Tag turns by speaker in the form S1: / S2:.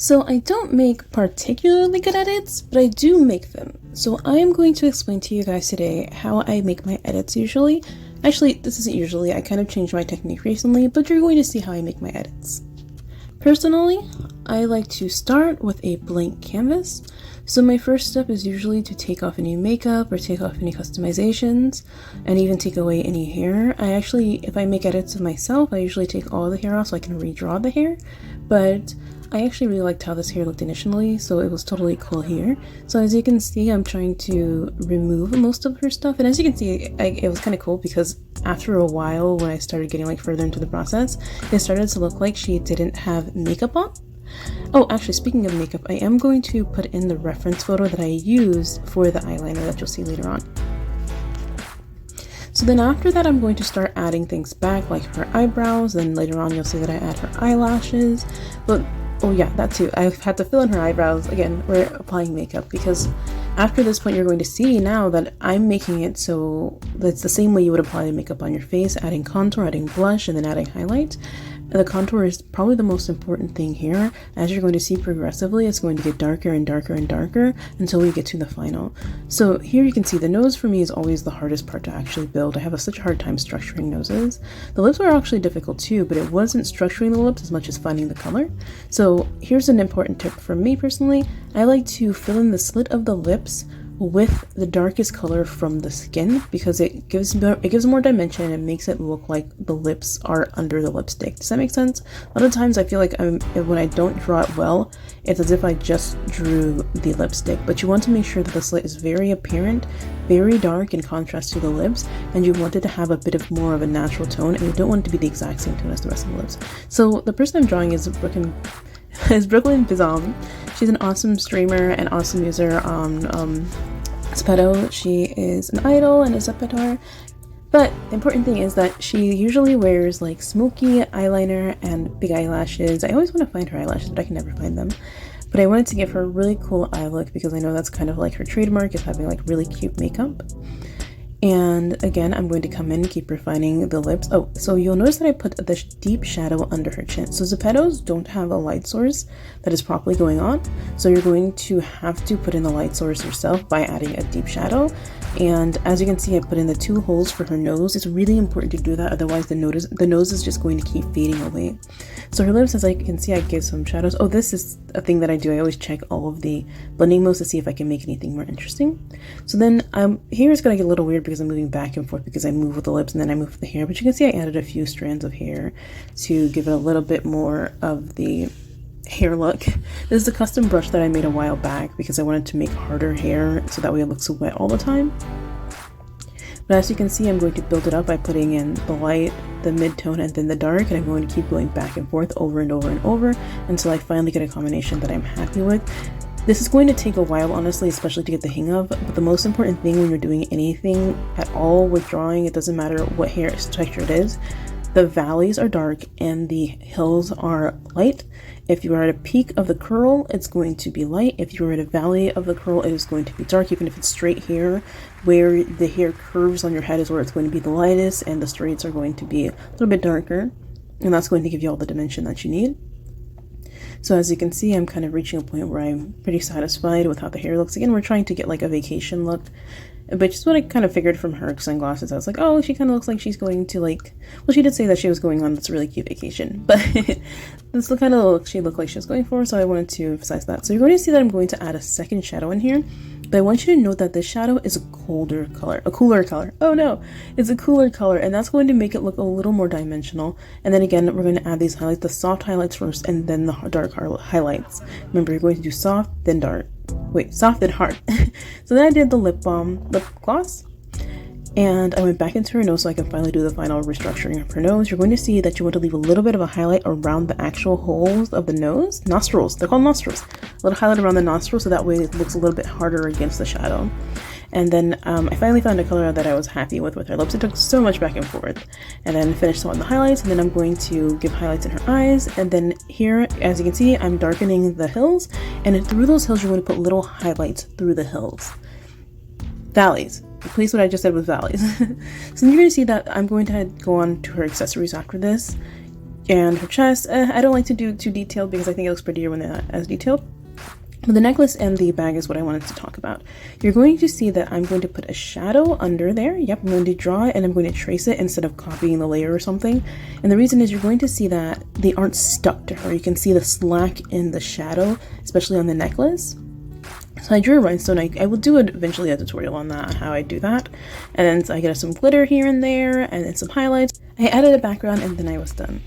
S1: So I don't make particularly good edits, but I do make them. So I am going to explain to you guys today how I make my edits usually. Actually, this isn't usually, I kind of changed my technique recently, but you're going to see how I make my edits. Personally, I like to start with a blank canvas. So my first step is usually to take off any makeup or take off any customizations and even take away any hair. If I make edits of myself, I usually take all the hair off so I can redraw the hair, but I actually really liked how this hair looked initially, so it was totally cool here. So as you can see, I'm trying to remove most of her stuff, and as you can see, it was kind of cool because after a while, when I started getting further into the process, it started to look like she didn't have makeup on. Oh, actually, speaking of makeup, I am going to put in the reference photo that I used for the eyeliner that you'll see later on. So then after that, I'm going to start adding things back, like her eyebrows, then later on you'll see that I add her eyelashes, but oh yeah, that too. I've had to fill in her eyebrows. Again, we're applying makeup because after this point, you're going to see now that I'm making it so that's the same way you would apply the makeup on your face, adding contour, adding blush, and then adding highlight. The contour is probably the most important thing here. As you're going to see progressively, it's going to get darker and darker and darker until we get to the final. So here you can see the nose for me is always the hardest part to actually build. I have such a hard time structuring noses. The lips were actually difficult too, but it wasn't structuring the lips as much as finding the color. So here's an important tip from me personally. I like to fill in the slit of the lips with the darkest color from the skin because it gives more dimension and it makes it look like the lips are under the lipstick. Does that make sense? A lot of times I feel like when I don't draw it well, it's as if I just drew the lipstick, but you want to make sure that the slit is very apparent, very dark in contrast to the lips, and you want it to have a bit of more of a natural tone, and you don't want it to be the exact same tone as the rest of the lips. So the person I'm drawing is Brooklyn Bizom. She's an awesome streamer and awesome user on Zepeto. She is an idol and a Zepeto. But the important thing is that she usually wears smoky eyeliner and big eyelashes. I always want to find her eyelashes, but I can never find them. But I wanted to give her a really cool eye look because I know that's kind of her trademark is having really cute makeup. And again, I'm going to come in and keep refining the lips. Oh, so you'll notice that I put this deep shadow under her chin. So Zepetos don't have a light source that is properly going on. So you're going to have to put in the light source yourself by adding a deep shadow. And as you can see, I put in the 2 holes for her nose. It's really important to do that, otherwise the nose is just going to keep fading away. So her lips, as I can see, I give some shadows. Oh, this is a thing that I do. I always check all of the blending modes to see if I can make anything more interesting. So then here it's going to get a little weird because I'm moving back and forth because I move with the lips and then I move with the hair. But you can see I added a few strands of hair to give it a little bit more of the hair look. This is a custom brush that I made a while back because I wanted to make harder hair so that way it looks wet all the time. But as you can see, I'm going to build it up by putting in the light, the mid-tone, and then the dark, and I'm going to keep going back and forth over and over and over until I finally get a combination that I'm happy with. This is going to take a while, honestly, especially to get the hang of, but the most important thing when you're doing anything at all with drawing, it doesn't matter what hair texture it is, the valleys are dark and the hills are light. If you are at a peak of the curl, it's going to be light. If you are at a valley of the curl, it is going to be dark. Even if it's straight hair, where the hair curves on your head is where it's going to be the lightest, and the straights are going to be a little bit darker. And that's going to give you all the dimension that you need. So as you can see, I'm kind of reaching a point where I'm pretty satisfied with how the hair looks. Again, we're trying to get a vacation look, but just what I kind of figured from her sunglasses, I was like, oh, she kind of looks like she's going to well, she did say that she was going on this really cute vacation, but this is the kind of look she looked like she was going for, so I wanted to emphasize that. So you're going to see that I'm going to add a second shadow in here, but I want you to note that this shadow is a cooler color. Oh no, it's a cooler color, and that's going to make it look a little more dimensional. And then again, we're going to add these highlights, the soft highlights first, and then the dark highlights. Remember, you're going to do soft, then dark. Wait, soft then hard. So then I did the lip gloss, and I went back into her nose so I can finally do the final restructuring of her nose. You're going to see that you want to leave a little bit of a highlight around the actual holes of the nose. Nostrils, they're called nostrils. A little highlight around the nostrils so that way it looks a little bit harder against the shadow. And then I finally found a color that I was happy with her lips. It took so much back and forth. And then finished on the highlights, and then I'm going to give highlights in her eyes. And then here, as you can see, I'm darkening the hills. And through those hills, you're going to put little highlights through the hills. Valleys. Replace what I just said with valleys. So you're going to see that I'm going to go on to her accessories after this. And her chest, I don't like to do too detailed because I think it looks prettier when they're not as detailed. But the necklace and the bag is what I wanted to talk about. You're going to see that I'm going to put a shadow under there. Yep, I'm going to draw it and I'm going to trace it instead of copying the layer or something. And the reason is you're going to see that they aren't stuck to her. You can see the slack in the shadow, especially on the necklace. So I drew a rhinestone. I will do eventually a tutorial on that, how I do that. And then I get some glitter here and there and then some highlights. I added a background and then I was done.